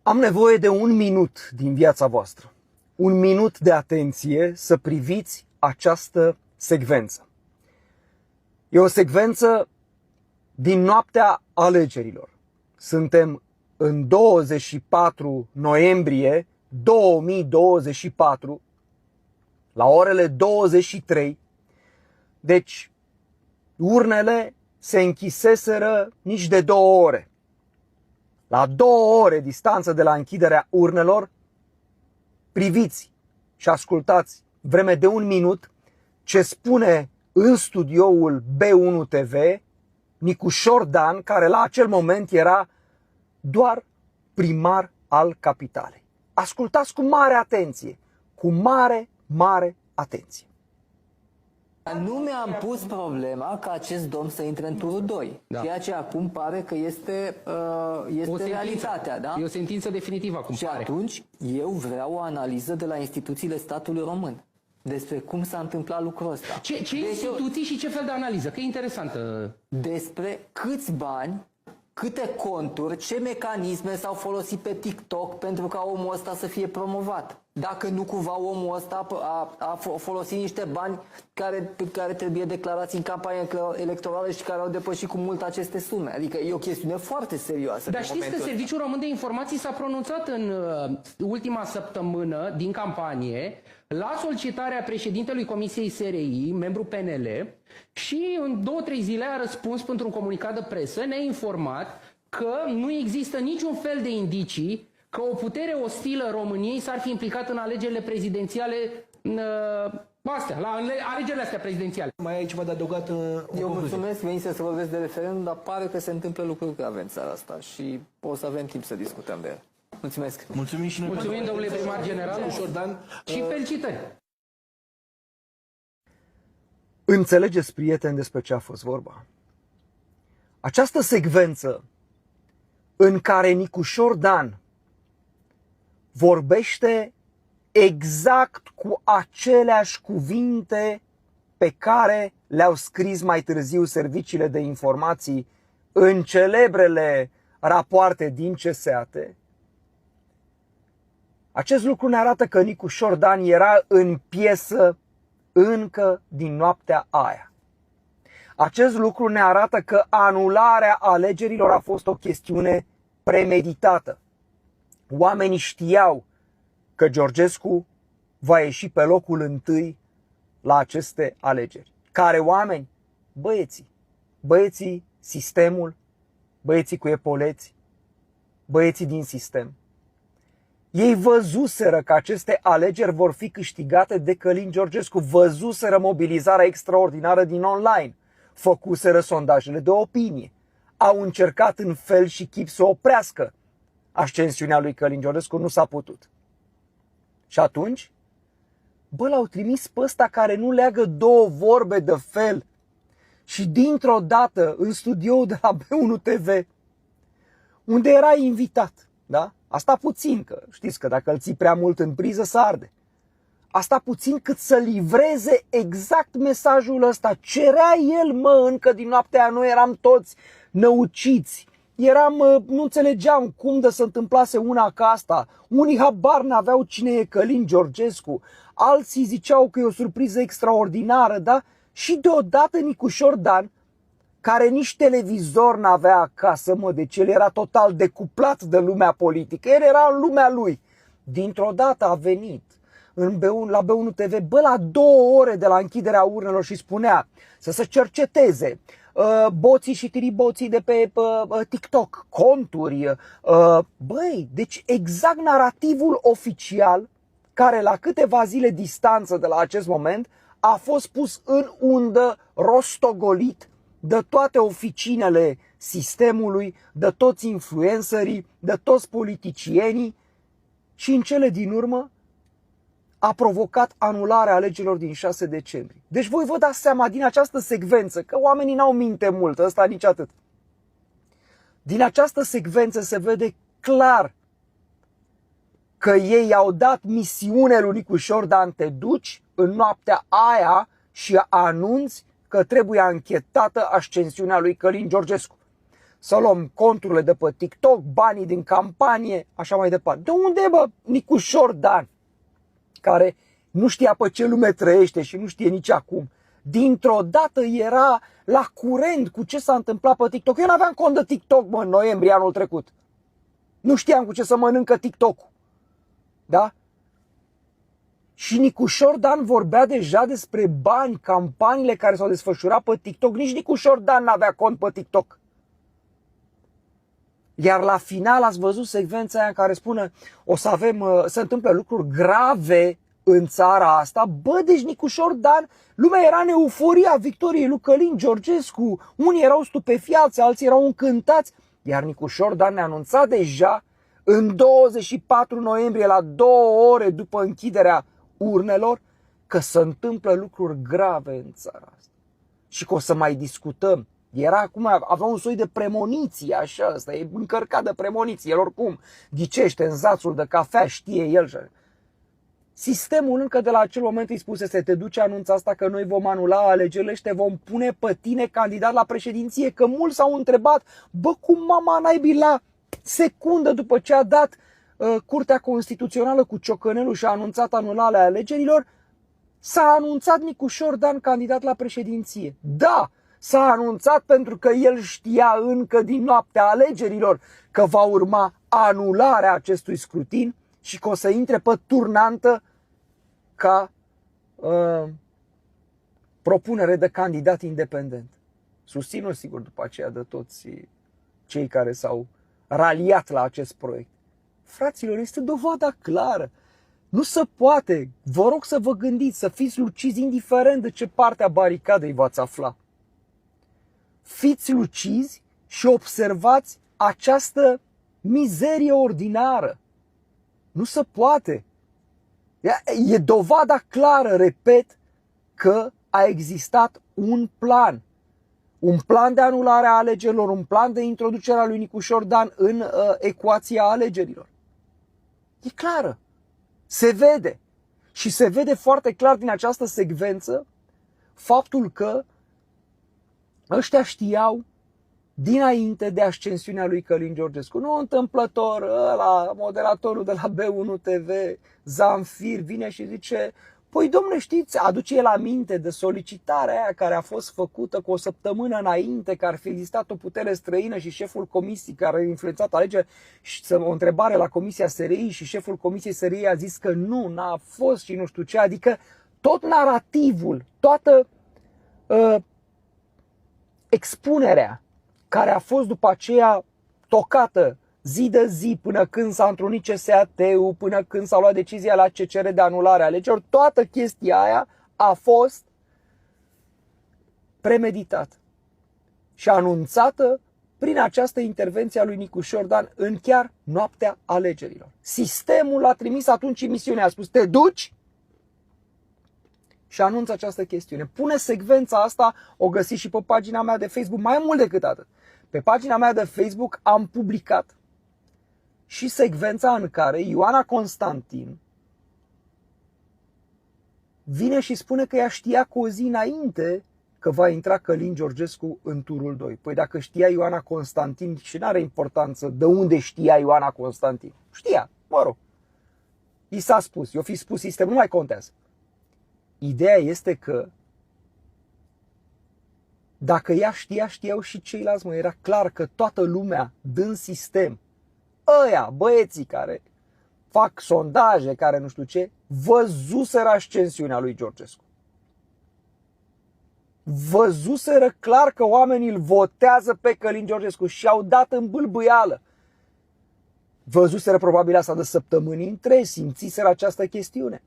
Am nevoie de un minut din viața voastră, un minut de atenție să priviți această secvență. E o secvență din noaptea alegerilor. Suntem în 24 noiembrie 2024, la orele 23, deci urnele se închiseseră nici de 2 ore. La 2 ore distanță de la închiderea urnelor, priviți și ascultați vreme de un minut ce spune în studioul B1 TV Nicușor Dan, care la acel moment era doar primar al capitalei. Ascultați cu mare atenție, cu mare atenție. Nu mi-am pus problema ca acest domn să intre în turul 2, ceea ce acum pare că este realitatea. Da? E o sentință definitivă acum. Și atunci eu vreau o analiză de la instituțiile statului român despre cum s-a întâmplat lucrul ăsta. Ce instituții și ce fel de analiză? Că e interesantă. Despre câți bani, câte conturi, ce mecanisme s-au folosit pe TikTok pentru ca omul ăsta să fie promovat. Dacă nu cumva omul ăsta a folosit niște bani care trebuie declarați în campania electorală și care au depășit cu mult aceste sume. Adică e o chestiune foarte serioasă. Dar știți că Serviciul Român de Informații s-a pronunțat în ultima săptămână din campanie la solicitarea președintelui Comisiei SRI, membru PNL, și în 2-3 zile a răspuns pentru un comunicat de presă, ne-a informat că nu există niciun fel de indicii că o putere ostilă României s-ar fi implicat în alegerile prezidențiale la alegerile astea prezidențiale. Mai ai ceva de adăugat? Eu mulțumesc, venise să vorbesc de referendum, dar pare că se întâmplă lucruri grave în țara asta și o să avem timp să discutăm de el. Mulțumesc! Mulțumim și noi. Mulțumim, domnule primar general, Dan. și felicitări! Înțelegeți, prieteni, despre ce a fost vorba? Această secvență în care Nicușor Dan vorbește exact cu aceleași cuvinte pe care le-au scris mai târziu serviciile de informații în celebrele rapoarte din CSAT. Acest lucru ne arată că Nicușor Dan era în piesă încă din noaptea aia. Acest lucru ne arată că anularea alegerilor a fost o chestiune premeditată. Oamenii știau că Georgescu va ieși pe locul întâi la aceste alegeri. Care oameni? Băieții sistemul, băieții cu epoleți, băieții din sistem. Ei văzuseră că aceste alegeri vor fi câștigate de Călin Georgescu, văzuseră mobilizarea extraordinară din online, făcuseră sondajele de opinie, au încercat în fel și chip să oprească ascensiunea lui Călin Georgescu, nu s-a putut. Și atunci, l-au trimis pe ăsta care nu leagă 2 vorbe de fel și dintr-o dată în studioul de la B1 TV, unde era invitat, da? Asta puțin, că știți că dacă îl ții prea mult în priză, se arde. Asta puțin cât să livreze exact mesajul ăsta. Cerea el, încă din noaptea aia, noi eram toți năuciți. Nu înțelegeam cum de se întâmplase una ca asta. Unii habar n-aveau cine e Călin Georgescu. Alții ziceau că e o surpriză extraordinară, da? Și deodată Nicușor Dan, care nici televizor n-avea acasă, deci el era total decuplat de lumea politică, el era în lumea lui. Dintr-o dată a venit la B1 TV, la 2 ore de la închiderea urnelor și spunea să se cerceteze boții și tiriboții de pe TikTok, conturi. Deci exact narativul oficial, care la câteva zile distanță de la acest moment a fost pus în undă, rostogolit de toate oficinele sistemului, de toți influencerii, de toți politicienii și în cele din urmă a provocat anularea alegerilor din 6 decembrie. Deci voi vă dați seama din această secvență, că oamenii n-au minte mult, ăsta nici atât. Din această secvență se vede clar că ei au dat misiune lui Nicușor Dan, te duci în noaptea aia și anunți că trebuie anchetată ascensiunea lui Călin Georgescu. să luăm conturile de pe TikTok, banii din campanie, așa mai departe. De unde e, bă, Nicușor Dan, care nu știa pe ce lume trăiește și nu știe nici acum, dintr-o dată era la curent cu ce s-a întâmplat pe TikTok. Eu n-aveam cont de TikTok, mă, în noiembrie anul trecut. Nu știam cu ce să mănâncă TikTok-ul. Da? Și Nicușor Dan vorbea deja despre bani, campaniile care s-au desfășurat pe TikTok. Nici Nicușor Dan n-avea cont pe TikTok. Iar la final ați văzut secvența aia în care spune o să avem, se întâmplă lucruri grave în țara asta. Bă, deci Nicușor Dan, lumea era în euforia victoriei lui Călin Georgescu. Unii erau stupefiați, alții erau încântați. Iar Nicușor Dan ne-a anunțat deja în 24 noiembrie, la 2 ore după închiderea urnelor, că se întâmplă lucruri grave în țara asta. Și că o să mai discutăm. Era acum, avea un soi de premoniție, așa, ăsta e încărcat de premoniție. El oricum ghicește în zațul de cafea, știe el. Sistemul încă de la acel moment îi spusese, te duce anunța asta că noi vom anula alegerile și te vom pune pe tine candidat la președinție. Că mulți s-au întrebat, bă, cum mama naibii la secundă după ce a dat Curtea Constituțională cu ciocănelul și a anunțat anularea alegerilor, s-a anunțat Nicușor Dan candidat la președinție. Da, s-a anunțat pentru că el știa încă din noaptea alegerilor că va urma anularea acestui scrutin și că o să intre pe turnantă ca propunere de candidat independent. Susținut, sigur, după aceea de toți cei care s-au raliat la acest proiect. Fraților, este dovada clară. Nu se poate. Vă rog să vă gândiți, să fiți lucizi, indiferent de ce parte a baricadei v-ați afla. Fiți lucizi și observați această mizerie ordinară. Nu se poate. E dovada clară, repet, că a existat un plan. Un plan de anulare a alegerilor, un plan de introducere a lui Nicușor Dan în ecuația alegerilor. E clară. Se vede. Și se vede foarte clar din această secvență faptul că ăștia știau dinainte de ascensiunea lui Călin Georgescu. Nu întâmplător, ăla, moderatorul de la B1 TV, Zamfir, vine și zice, păi domnule, știți, aduce el aminte de solicitarea aia care a fost făcută cu o săptămână înainte, că ar fi existat o putere străină și șeful comisiei care a influențat alegerea, și o întrebare la Comisia SRI și șeful Comisiei SRI a zis că nu, n-a fost și nu știu ce, adică tot narativul, toată expunerea care a fost după aceea tocată zi de zi până când s-a întrunit CSAT-ul, până când s-a luat decizia la CCR de anulare a alegerilor, toată chestia aia a fost premeditată și anunțată prin această intervenție a lui Nicușor Dan în chiar noaptea alegerilor. Sistemul a trimis atunci în misiune, a spus, te duci și anunță această chestiune. Pune secvența asta, o găsiți și pe pagina mea de Facebook, mai mult decât atât. Pe pagina mea de Facebook am publicat și secvența în care Ioana Constantin vine și spune că ea știa cu o zi înainte că va intra Călin Georgescu în turul 2. Păi dacă știa Ioana Constantin, și n-are importanță de unde știa Ioana Constantin. Știa, mă rog. I s-a spus, i-o fi spus sistemul, nu mai contează. Ideea este că dacă ea știa, știau și ceilalți, mă, era clar că toată lumea din sistem, ăia, băieții care fac sondaje, care nu știu ce, văzuseră ascensiunea lui Georgescu. Văzuseră clar că oamenii îl votează pe Călin Georgescu și au dat în bâlbâială. Văzuseră probabil asta de săptămâni întregi, simțiseră această chestiune.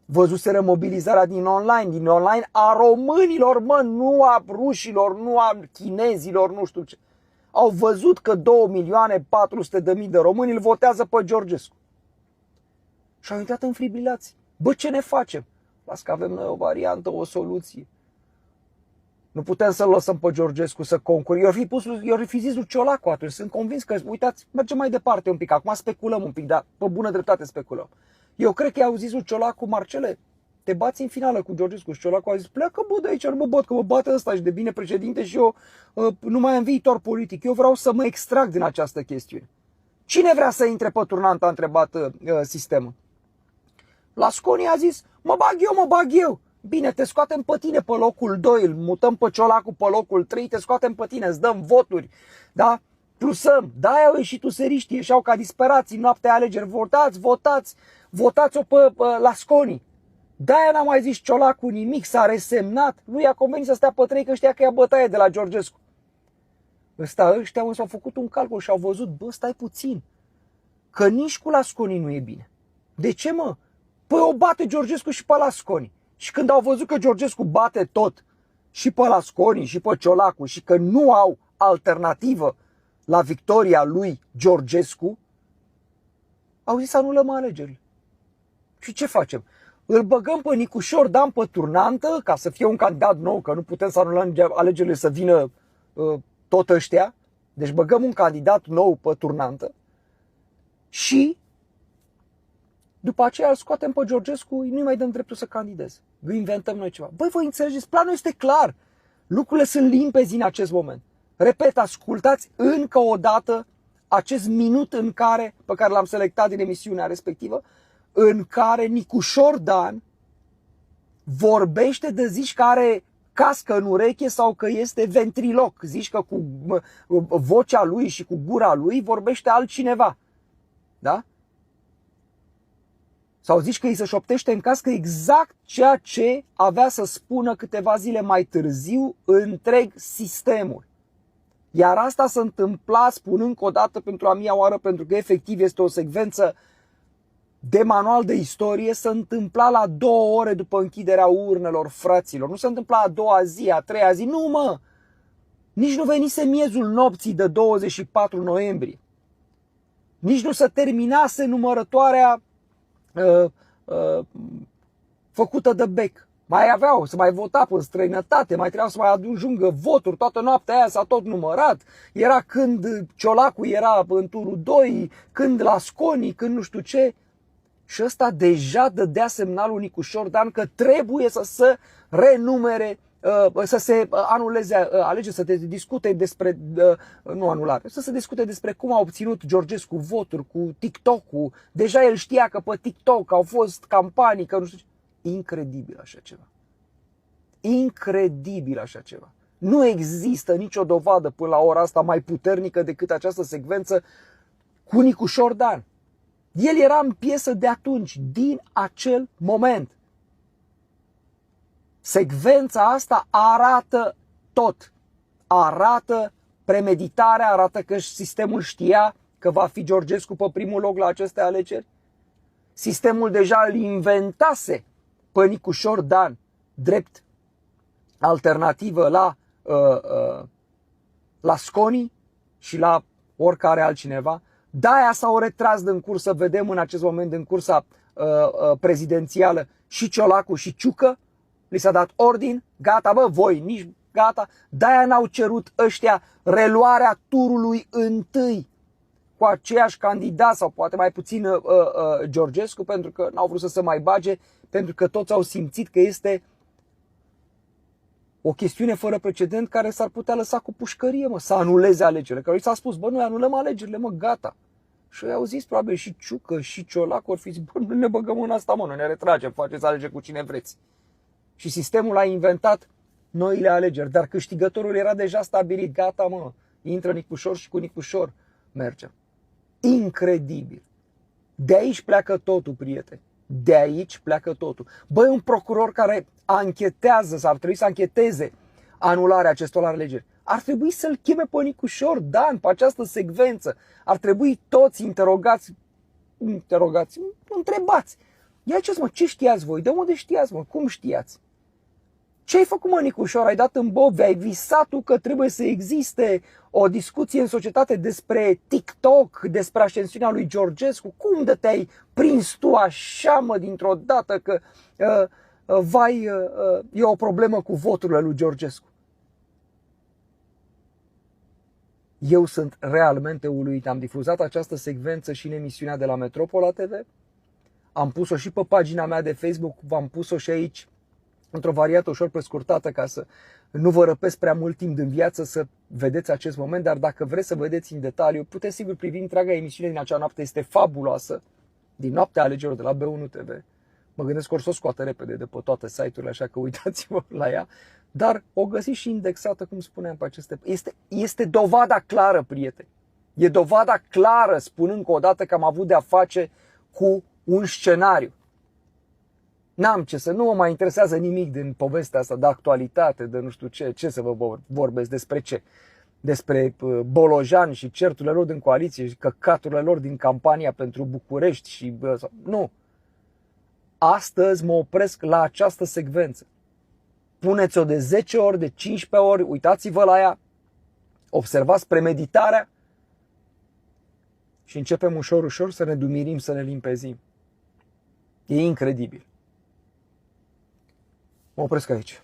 Văzuseră mobilizarea din online a românilor, mă, nu a rușilor, nu a chinezilor, nu știu ce. Au văzut că 2.400.000 de români îl votează pe Georgescu. Și au intrat în fibrilați. Bă, ce ne facem? Las că avem noi o variantă, o soluție. Nu putem să-l lăsăm pe Georgescu să concure. Eu fi zis lui Ciolacu atunci. Sunt convins că, uitați, mergem mai departe un pic. Acum speculăm un pic, dar pe bună dreptate speculăm. Eu cred că i-au zis lui Ciolacu, Marcele, te bați în finală cu Georgescu. Și Ciolacu a zis, pleacă bă de aici, nu mă bat, că mă bate ăsta și devine președinte și eu nu mai am viitor politic. Eu vreau să mă extrag din această chestiune. Cine vrea să intre pe turnant, a întrebat sistemul. Lasconi a zis, mă bag eu. Bine, te scoatem pe tine pe locul 2, îl mutăm pe Ciolacu pe locul 3, te scoatem pe tine, îți dăm voturi, da? Plusăm, de-aia au ieșit useriștii, ieșeau ca disperații, noaptea alegeri, votați-o pe Lasconi. De-aia n-a mai zis Ciolacu nimic, s-a resemnat, nu i-a convenit să stea pe 3 că știa că ia bătaie de la Georgescu. Ăștia s-au făcut un calcul și au văzut, bă, stai puțin, că nici cu Lasconi nu e bine. De ce, mă? Păi o bate Georgescu și pe Lasconi. Și când au văzut că Georgescu bate tot, și pe Lasconi, și pe Ciolacu, și că nu au alternativă la victoria lui Georgescu, au zis să anulăm alegerile. Și ce facem? Îl băgăm pe Nicușor Dan pe turnantă ca să fie un candidat nou, că nu putem să anulăm alegerile să vină tot ăștia. Deci băgăm un candidat nou pe turnantă și după aceea îl scoatem pe Georgescu, nu-i mai dăm dreptul să candideze. Îi inventăm noi ceva. Băi, voi înțelegeți, planul este clar. Lucrurile sunt limpezi în acest moment. Repet, ascultați încă o dată acest minut pe care l-am selectat din emisiunea respectivă, în care Nicușor Dan vorbește de zici că are cască în ureche sau că este ventriloc. Zici că cu vocea lui și cu gura lui vorbește altcineva. Da? Sau zici că îi se șoptește în cască exact ceea ce avea să spună câteva zile mai târziu întreg sistemul. Iar asta se întâmpla, spun încă o dată pentru a mia oară, pentru că efectiv este o secvență de manual de istorie, se întâmpla la 2 ore după închiderea urnelor, fraților. Nu se întâmpla a doua zi, a treia zi, nu mă! Nici nu venise miezul nopții de 24 noiembrie. Nici nu se terminase numărătoarea făcută de bec. Mai aveau să mai vota în străinătate, mai trebuia să mai ajungă voturi, toată noaptea aia s-a tot numărat. Era când Ciolacu era în turul 2, când Lasconi, când nu știu ce. Și ăsta deja dădea semnalul Nicușor Dan că trebuie să se renumere, să se anuleze alegeri, să se discute despre, nu anulare, să se discute despre cum a obținut Georgescu voturi cu TikTok-ul. Deja el știa că pe TikTok au fost campanii, că nu știu ce. Incredibil așa ceva. Incredibil așa ceva. Nu există nicio dovadă până la ora asta mai puternică decât această secvență cu Nicușor Dan. El era în piesă de atunci, din acel moment. Secvența asta arată tot. Arată premeditarea, arată că sistemul știa că va fi Georgescu pe primul loc la aceste alegeri. Sistemul deja îl inventase pe Nicușor Dan drept alternativă la Lasconi și la oricare altcineva. De-aia s-au retras din cursă, vedem în acest moment din cursa prezidențială și Ciolacu și Ciucă. Li s-a dat ordin, gata, bă, voi nici gata. De-aia n-au cerut ăștia reluarea turului întâi cu aceiași candidați sau poate mai puțin Georgescu, pentru că n-au vrut să se mai bage, pentru că toți au simțit că este o chestiune fără precedent care s-ar putea lăsa cu pușcărie, mă, să anuleze alegerile. Că i s-a spus, bă, noi anulăm alegerile, mă, gata. Și au zis, probabil, și Ciucă, și Ciolacu, or fi zis, bă, nu ne băgăm în asta, mă, noi ne retragem, faceți alegeri cu cine vreți. Și sistemul a inventat noile alegeri, dar câștigătorul era deja stabilit, gata, mă, intră Nicușor și cu Nicușor mergem. Incredibil. De aici pleacă totul, prieteni. De aici pleacă totul. Băi, un procuror care anchetează, sau ar trebui să ancheteze anularea acestor alegeri, ar trebui să-l cheme pe Nicușor Dan pe această secvență. Ar trebui toți întrebați. Ia ce, mă, ce știați voi? De unde știați, mă? Cum știați? Ce ai făcut, mă, Nicușor? Ai dat în bobe, ai visat tu că trebuie să existe o discuție în societate despre TikTok, despre ascensiunea lui Georgescu? Cum de te-ai prins tu așa, mă, dintr-o dată că e o problemă cu voturile lui Georgescu? Eu sunt realmente uluit. Am difuzat această secvență și în emisiunea de la Metropola TV. Am pus-o și pe pagina mea de Facebook, v-am pus-o și aici într-o variantă ușor prescurtată ca să nu vă răpesc prea mult timp din viață să vedeți acest moment, dar dacă vreți să vedeți în detaliu, puteți sigur privi întreaga emisiune din acea noapte, este fabuloasă, din noaptea alegerilor de la B1 TV. Mă gândesc că o să o scoată repede de pe toate site-urile, așa că uitați-vă la ea, dar o găsiți și indexată, cum spuneam, pe aceste... Este dovada clară, prieteni. E dovada clară, spun încă o dată că am avut de-a face cu un scenariu. N-am ce să, nu mă mai interesează nimic din povestea asta de actualitate, de nu știu ce să vă vorbesc, despre ce? Despre Bolojan și certurile lor din coaliție și căcaturile lor din campania pentru București și... Nu. Astăzi mă opresc la această secvență. Puneți-o de 10 ori, de 15 ori, uitați-vă la ea, observați premeditarea și începem ușor, ușor să ne dumirim, să ne limpezim. E incredibil. Mă opresc aici.